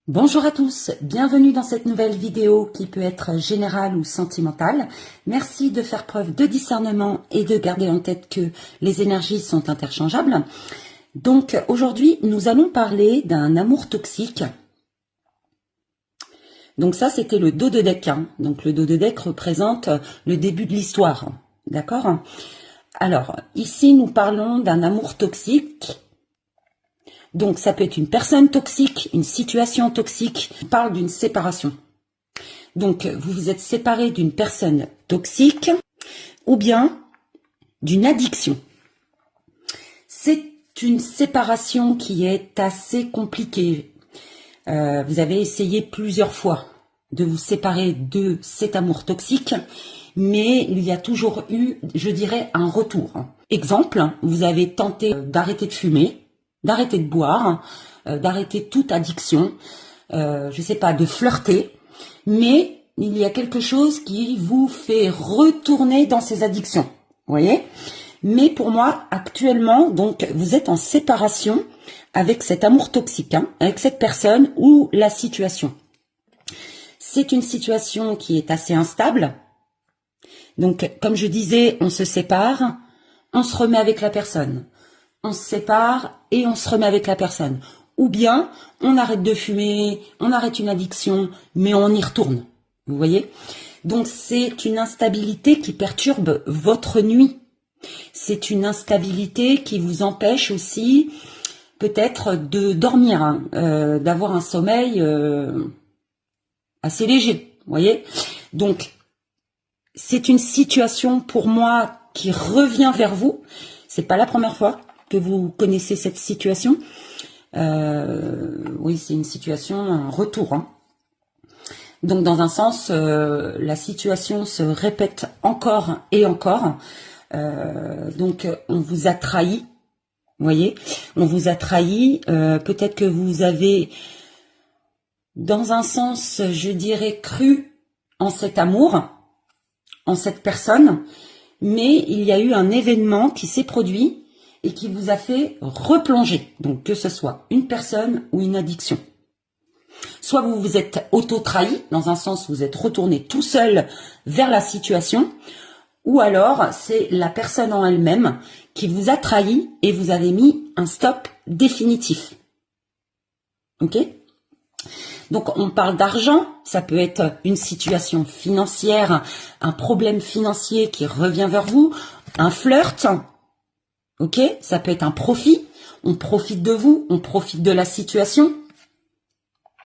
Bonjour à tous, bienvenue dans cette nouvelle vidéo qui peut être générale ou sentimentale. Merci de faire preuve de discernement et de garder en tête que les énergies sont interchangeables. Donc aujourd'hui, nous allons parler d'un amour toxique. Donc ça, c'était le dos de deck. Donc le dos de deck représente le début de l'histoire. D'accord ? Alors, ici, nous parlons d'un amour toxique. Donc, ça peut être une personne toxique, une situation toxique. On parle d'une séparation. Donc, vous vous êtes séparé d'une personne toxique ou bien d'une addiction. C'est une séparation qui est assez compliquée. Vous avez essayé plusieurs fois de vous séparer de cet amour toxique, mais il y a toujours eu, je dirais, un retour. Exemple, vous avez tenté d'arrêter de fumer, d'arrêter de boire, d'arrêter toute addiction, je sais pas, de flirter, mais il y a quelque chose qui vous fait retourner dans ces addictions, vous voyez ? Mais pour moi, actuellement, donc, vous êtes en séparation avec cet amour toxique, avec cette personne ou la situation. C'est une situation qui est assez instable. Donc, comme je disais, on se sépare, on se remet avec la personne. On se sépare et on se remet avec la personne. Ou bien, on arrête de fumer, on arrête une addiction, mais on y retourne. Vous voyez ? Donc, c'est une instabilité qui perturbe votre nuit. C'est une instabilité qui vous empêche aussi peut-être de dormir, d'avoir un sommeil assez léger. Vous voyez ? Donc, c'est une situation pour moi qui revient vers vous. C'est pas la première fois que vous connaissez cette situation. Oui, c'est une situation, un retour. Donc, dans un sens, la situation se répète encore et encore. Donc, on vous a trahi. Vous voyez, on vous a trahi. Peut-être que vous avez, dans un sens, je dirais, cru en cet amour, en cette personne, mais il y a eu un événement qui s'est produit et qui vous a fait replonger. Donc, que ce soit une personne ou une addiction. Soit vous vous êtes auto-trahi, dans un sens, vous êtes retourné tout seul vers la situation, ou alors c'est la personne en elle-même qui vous a trahi et vous avez mis un stop définitif. Ok ? Donc on parle d'argent, ça peut être une situation financière, un problème financier qui revient vers vous, un flirt, ok ? Ça peut être un profit, on profite de vous, on profite de la situation.